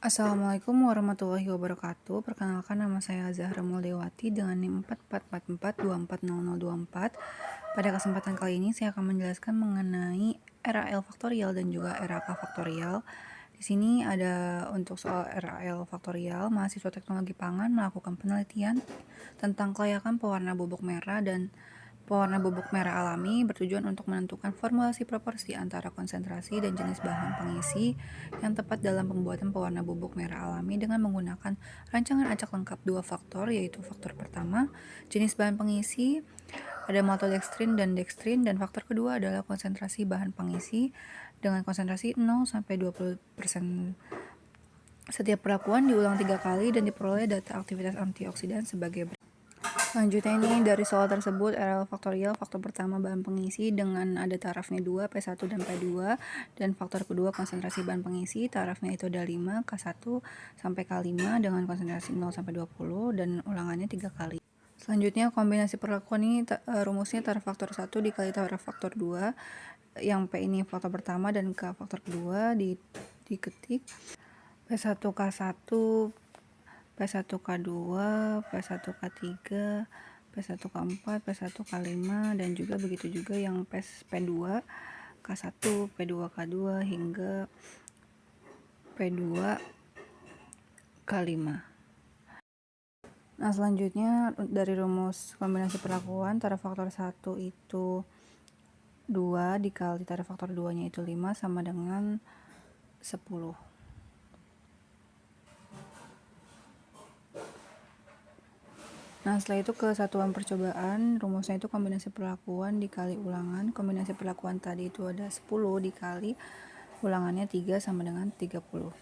Assalamualaikum warahmatullahi wabarakatuh. Perkenalkan, nama saya Zahra Muldewati dengan NIM 4444240024. Pada kesempatan kali ini saya akan menjelaskan mengenai RAL faktorial dan juga RAK faktorial. Di sini ada untuk soal RAL faktorial, mahasiswa teknologi pangan melakukan penelitian tentang kelayakan pewarna bubuk merah dan pewarna bubuk merah alami bertujuan untuk menentukan formulasi proporsi antara konsentrasi dan jenis bahan pengisi yang tepat dalam pembuatan pewarna bubuk merah alami dengan menggunakan rancangan acak lengkap dua faktor, yaitu faktor pertama, jenis bahan pengisi, ada maltodextrin dan dextrin, dan faktor kedua adalah konsentrasi bahan pengisi dengan konsentrasi 0-20%. Setiap perlakuan diulang 3 kali dan diperoleh data aktivitas antioksidan sebagai berikut. Selanjutnya ini dari soal tersebut, RL faktorial, faktor pertama bahan pengisi dengan ada tarafnya 2, P1 dan P2, dan faktor kedua konsentrasi bahan pengisi, tarafnya itu ada 5, K1 sampai K5 dengan konsentrasi 0-20 dan ulangannya 3 kali. Selanjutnya kombinasi perlakuan ini rumusnya taraf faktor 1 dikali taraf faktor 2, yang P ini faktor pertama dan K faktor kedua, diketik P1K1, P1K2, P1K3, P1K4, P1K5, dan juga begitu juga yang P2, K1, P2K2 hingga P2K5. Nah, selanjutnya dari rumus kombinasi perlakuan, taraf faktor 1 itu 2 dikali taraf faktor 2 nya itu 5 sama dengan 10. Nah, setelah itu kesatuan percobaan, rumusnya itu kombinasi perlakuan dikali ulangan. Kombinasi perlakuan tadi itu ada 10 dikali ulangannya 3 sama dengan 30.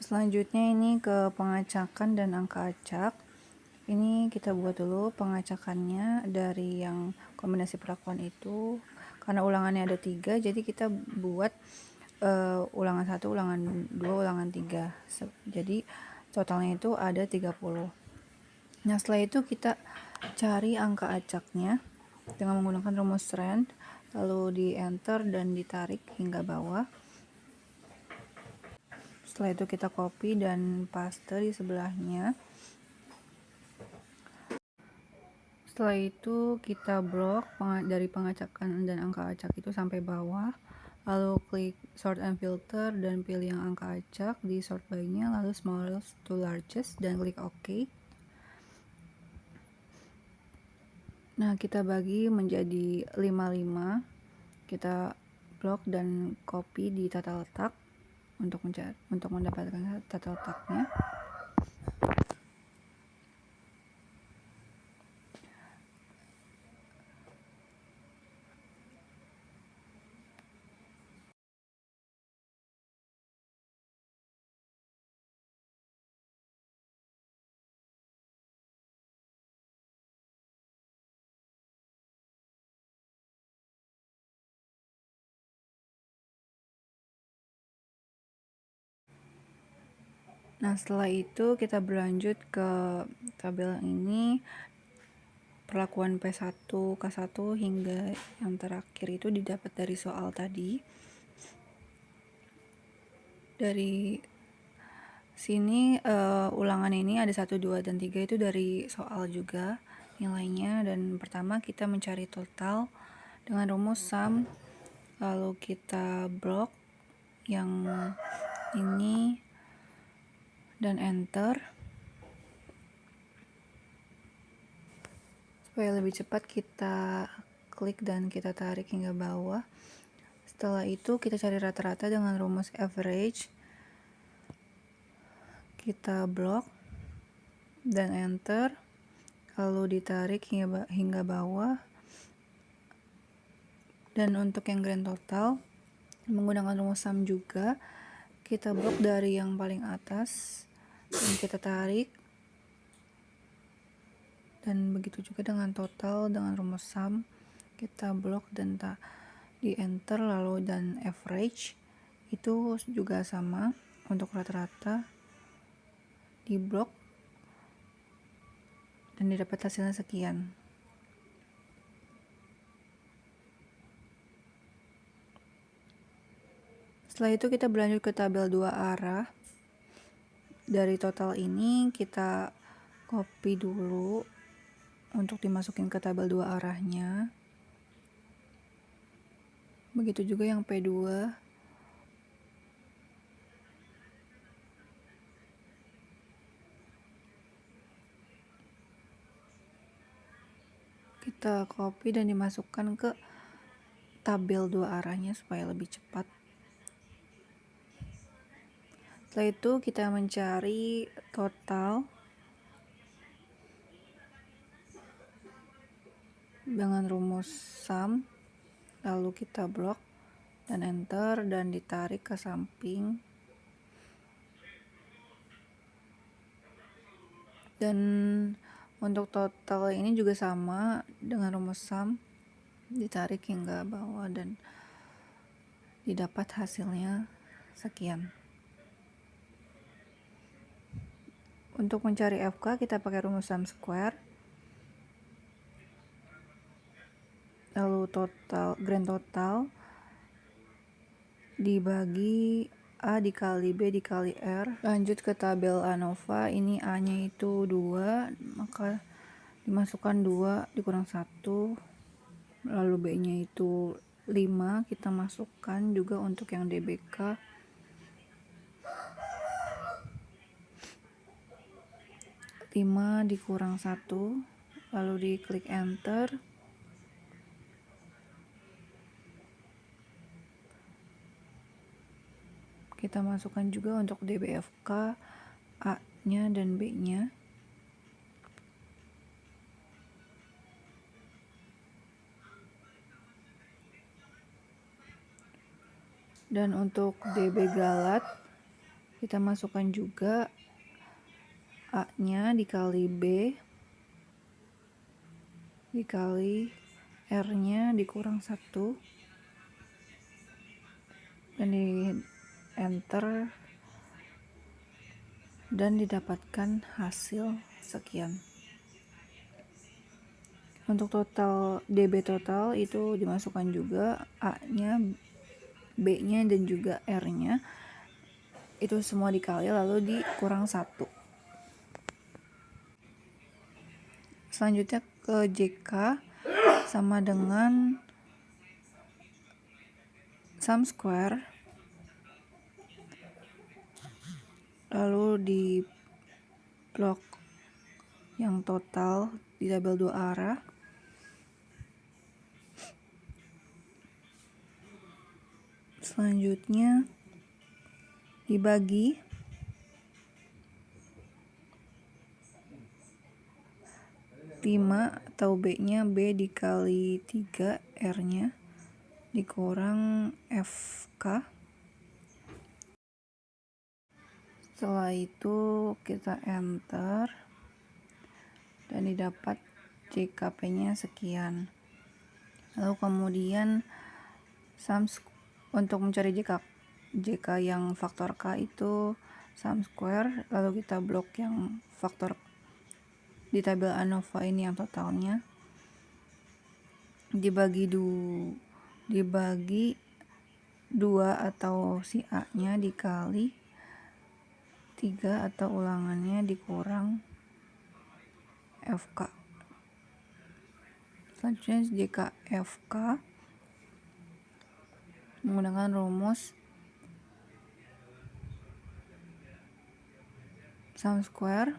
Selanjutnya ini ke pengacakan dan angka acak. Ini kita buat dulu pengacakannya dari yang kombinasi perlakuan itu. Karena ulangannya ada 3, jadi kita buat ulangan 1, ulangan 2, ulangan 3. Jadi totalnya itu ada 30. Nah, setelah itu kita cari angka acaknya dengan menggunakan rumus trend, lalu di enter dan ditarik hingga bawah. Setelah itu kita copy dan paste di sebelahnya. Setelah itu kita blok dari pengacakan dan angka acak itu sampai bawah, lalu klik sort and filter dan pilih yang angka acak di sort by-nya, lalu smallest to largest dan klik OK. Nah, kita bagi menjadi 55, kita blok dan copy di tata letak untuk mendapatkan tata letaknya. Nah, setelah itu kita berlanjut ke tabel ini. Perlakuan P1, K1 hingga yang terakhir itu didapat dari soal tadi. Dari sini ulangan ini ada 1, 2, dan 3 itu dari soal juga nilainya. Dan pertama kita mencari total dengan rumus sum, lalu kita blok yang ini dan enter. Supaya lebih cepat kita klik dan kita tarik hingga bawah. Setelah itu kita cari rata-rata dengan rumus average. Kita blok dan enter, lalu ditarik hingga bawah. Dan untuk yang grand total menggunakan rumus sum juga, kita blok dari yang paling atas dan kita tarik, dan begitu juga dengan total dengan rumus sum, kita blok dan di enter, lalu dan average itu juga sama untuk rata-rata, di blok dan didapat hasilnya sekian. Setelah itu kita berlanjut ke tabel 2 arah. Dari total ini kita copy dulu untuk dimasukin ke tabel 2 arahnya. Begitu juga yang P2. Kita copy dan dimasukkan ke tabel 2 arahnya supaya lebih cepat. Setelah itu kita mencari total dengan rumus sum, lalu kita blok dan enter dan ditarik ke samping. Dan untuk total ini juga sama dengan rumus sum, ditarik hingga bawah dan didapat hasilnya sekian. Untuk mencari FK kita pakai rumus sum square, lalu grand total dibagi A dikali B dikali R. Lanjut ke tabel ANOVA, ini A nya itu 2, maka dimasukkan 2 dikurang 1, lalu B nya itu 5, kita masukkan juga untuk yang DBK. Lima dikurang 1, lalu diklik enter. Kita masukkan juga untuk DBFK A nya dan B nya. Dan untuk DB Galat kita masukkan juga A nya dikali B dikali R nya dikurang 1 dan di enter dan didapatkan hasil sekian. Untuk total DB total itu dimasukkan juga A nya, B nya dan juga R nya, itu semua dikali lalu dikurang 1. Selanjutnya ke JK sama dengan sum square, lalu di blok yang total di tabel 2 arah. Selanjutnya dibagi atau B nya B dikali 3 R nya dikurang FK. Setelah itu kita enter dan didapat JKP nya sekian. Lalu kemudian untuk mencari JK yang faktor K itu sum square, lalu kita blok yang faktor di tabel ANOVA ini yang totalnya dibagi 2 atau si A nya dikali 3 atau ulangannya dikurang FK. Selanjutnya JK FK menggunakan rumus sum square,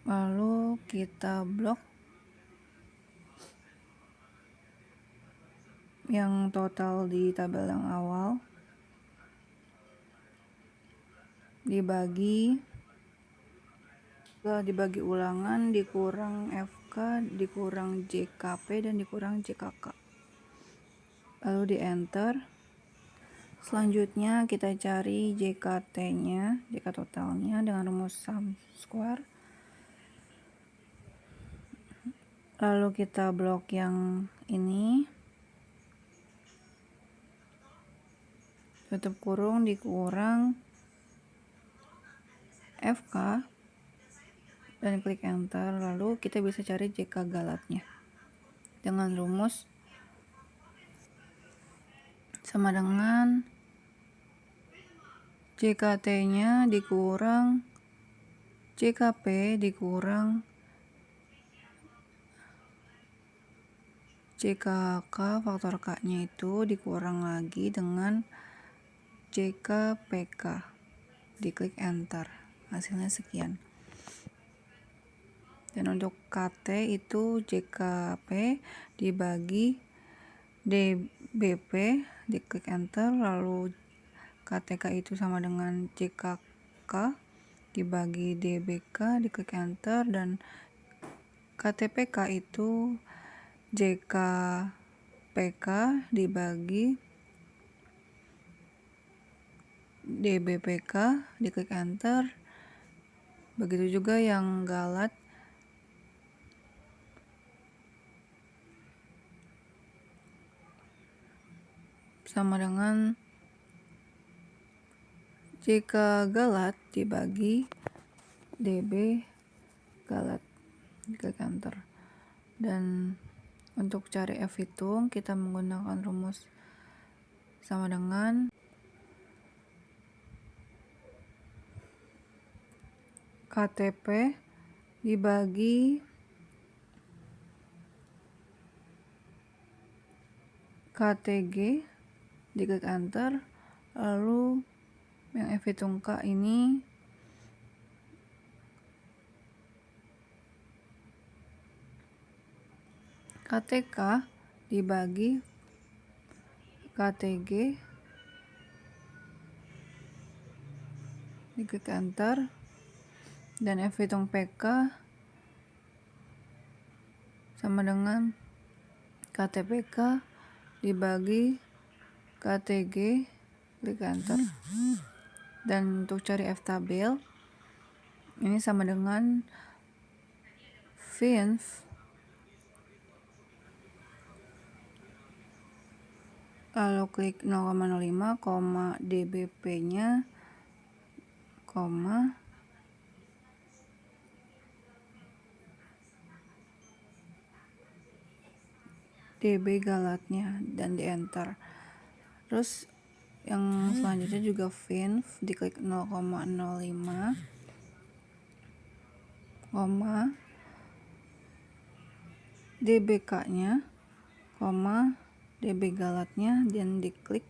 lalu kita blok yang total di tabel yang awal dibagi ulangan dikurang FK dikurang JKP dan dikurang JKK, lalu di enter. Selanjutnya kita cari JKT nya, JK totalnya dengan rumus sum square, lalu kita blok yang ini, tutup kurung dikurang FK dan klik enter, lalu kita bisa cari JK galatnya dengan rumus sama dengan JKT-nya dikurang JKP dikurang JKK faktor K-nya itu dikurang lagi dengan JKPK. Diklik enter. Hasilnya sekian. Dan untuk KT itu JKP dibagi DBP, diklik enter, lalu KTK itu sama dengan JKK dibagi DBK, diklik enter, dan KTPK itu JKPK dibagi DBPK, diklik enter. Begitu juga yang galat sama dengan JK galat dibagi DB galat, diklik enter. Dan untuk cari F hitung kita menggunakan rumus sama dengan KTP dibagi KTG, diklik enter, lalu yang F hitung K ini KTK dibagi KTG, diklik enter, dan F hitung PK sama dengan KTPK dibagi KTG, klik enter. Dan untuk cari F tabel ini sama dengan finf lalu klik 0,05, DBP nya, DB galatnya, dan di enter. Terus yang selanjutnya juga finf, diklik 0,05, DBK nya, DB galatnya, dan diklik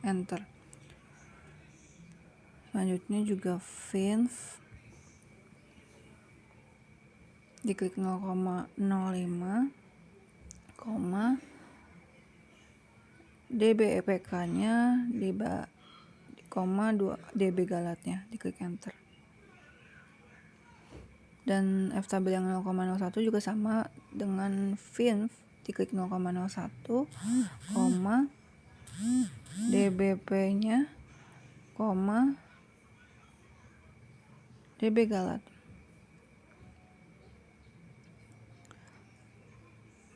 enter. Selanjutnya juga finf, diklik 0,05, DBEPK nya, 2 DB galatnya, diklik enter. Dan F tabel yang 0,01 juga sama dengan finf, diklik 0,01, DBP nya, DB galat.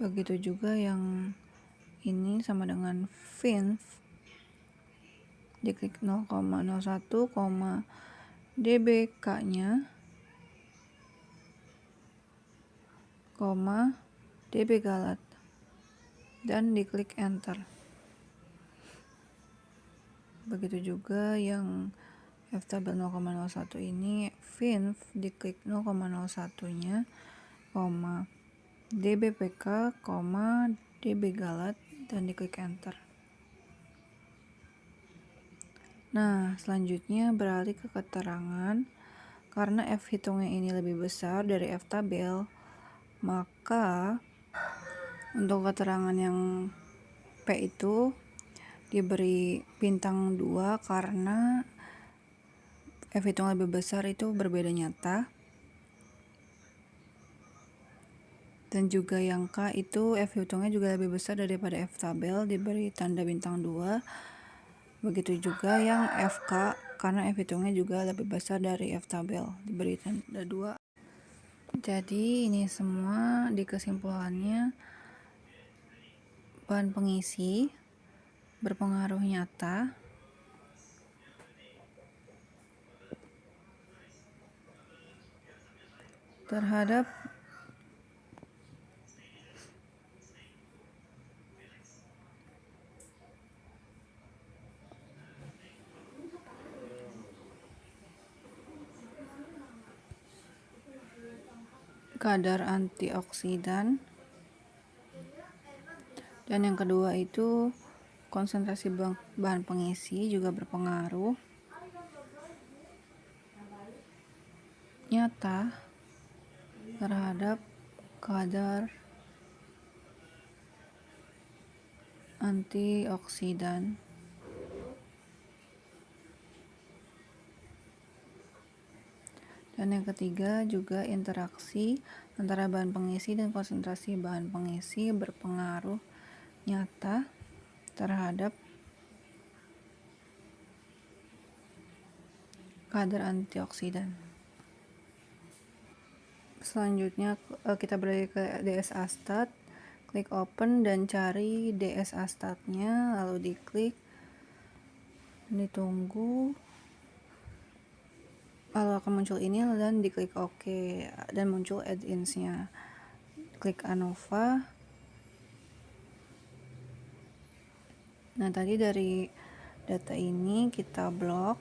Begitu juga yang ini sama dengan finf, diklik 0,01, DBK nya, DB galat, dan diklik enter. Begitu juga yang F tabel 0,01 ini finf, diklik 0,01 nya, DBPK, DB galat, dan diklik enter. Nah, selanjutnya beralih ke keterangan. Karena F hitungnya ini lebih besar dari F tabel, maka untuk keterangan yang P itu diberi bintang 2 karena F hitung lebih besar itu berbeda nyata. Dan juga yang K itu F hitungnya juga lebih besar daripada F tabel, diberi tanda bintang 2. Begitu juga yang FK karena F hitungnya juga lebih besar dari F tabel, diberi tanda 2. Jadi ini semua di kesimpulannya bahan pengisi berpengaruh nyata terhadap kadar antioksidan, dan yang kedua itu konsentrasi bahan pengisi juga berpengaruh nyata terhadap kadar antioksidan. Dan yang ketiga juga interaksi antara bahan pengisi dan konsentrasi bahan pengisi berpengaruh nyata terhadap kadar antioksidan. Selanjutnya kita beralih ke DSA stat, klik open dan cari DSA statnya, lalu diklik, ditunggu, lalu akan muncul ini dan diklik OK dan muncul add-ins-nya. Klik ANOVA. Nah, tadi dari data ini kita blok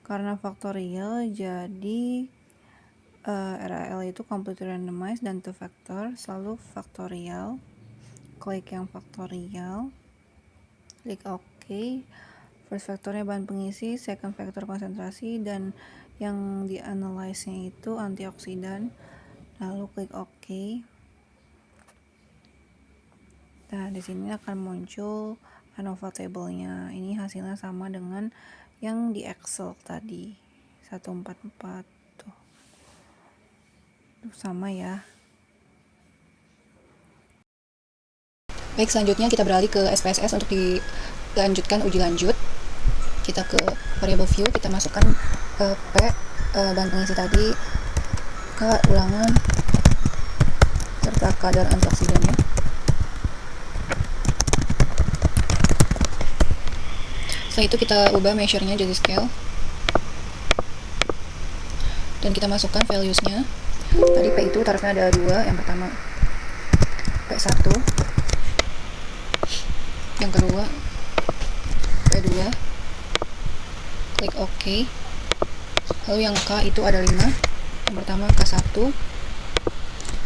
karena faktorial, jadi RAL itu completely randomized dan 2 factor, selalu faktorial. Klik yang faktorial, klik OK. First factornya bahan pengisi, second factor konsentrasi, dan yang dianalyze-nya itu antioksidan. Lalu klik OK. Nah, di sini akan muncul ANOVA table-nya. Ini hasilnya sama dengan yang di Excel tadi, 144 tuh. Sama ya. Baik, selanjutnya kita beralih ke SPSS untuk dilanjutkan uji lanjut. Kita ke variable view, kita masukkan P bahan pengisi tadi, K ulangan, serta kadar antioksidannya. Setelah itu kita ubah measure-nya jadi scale. Dan kita masukkan values-nya. Tadi P itu tarifnya ada 2, yang pertama P1, yang kedua P2. Klik OK. Lalu yang K itu ada 5. Yang pertama K1,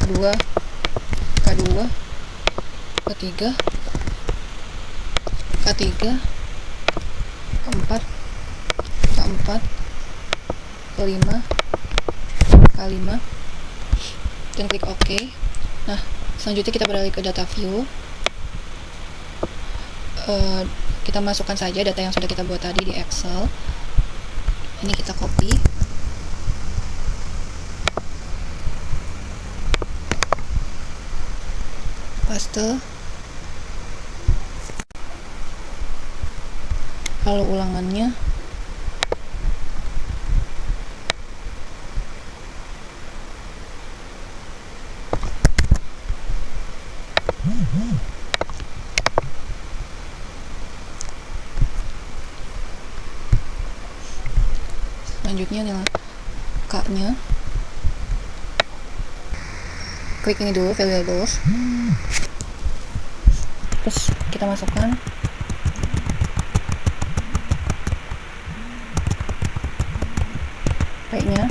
kedua K2, ketiga K3, keempat K4, kelima K5, dan klik OK. Nah, selanjutnya kita beralih ke data view. Kita masukkan saja data yang sudah kita buat tadi di Excel. Ini kita copy, paste, lalu ulangannya, selanjutnya adalah K-nya. Klik ini dulu, variables, terus kita masukkan P-nya,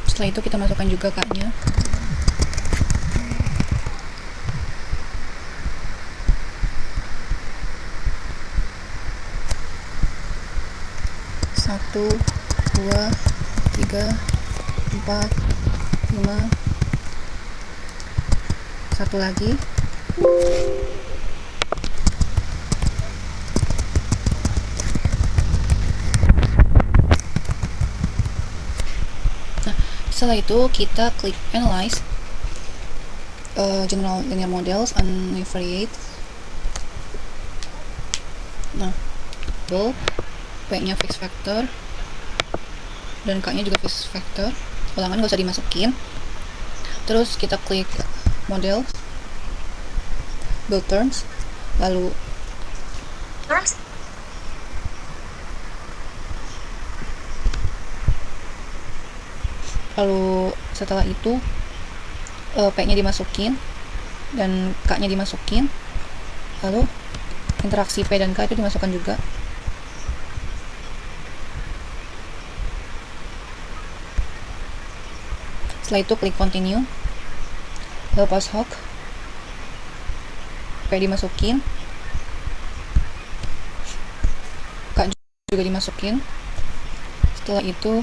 setelah itu kita masukkan juga K-nya, satu, 2, 3, 4, 5, satu lagi, nah setelah itu kita klik analyze, general linear models, univariate. Nah, P-nya fixed factor dan K-nya juga fixed factor, ulangan gak usah dimasukin. Terus kita klik model, build terms, lalu setelah itu P-nya dimasukin dan K-nya dimasukin, lalu interaksi P dan K itu dimasukkan juga. Setelah itu klik continue, lalu post hoc P dimasukin, K juga dimasukin. Setelah itu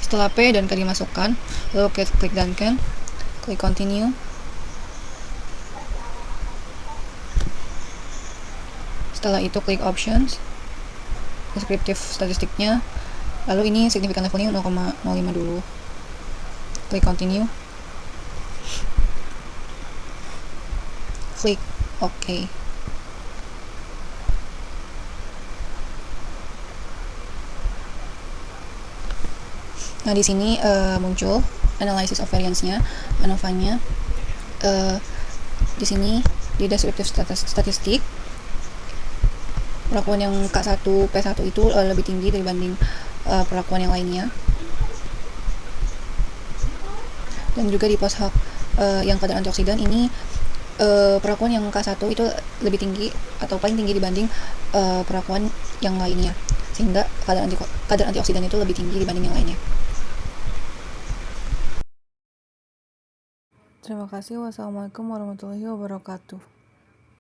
setelah P dan K dimasukkan, lalu klik done can, klik continue. Setelah itu klik options, deskriptif statistiknya, lalu ini signifikan levelnya 0,05 dulu, klik continue, klik OK. Nah, di sini muncul analysis of variance-nya, ANOVA-nya. Di sini di deskriptif statistik, perlakuan yang K1, P1 itu lebih tinggi dibanding perlakuan yang lainnya. Dan juga di post hoc yang kadar antioksidan ini perlakuan yang K1 itu lebih tinggi atau paling tinggi dibanding perlakuan yang lainnya, sehingga kadar antioksidan itu lebih tinggi dibanding yang lainnya. Terima kasih. Wassalamualaikum warahmatullahi wabarakatuh.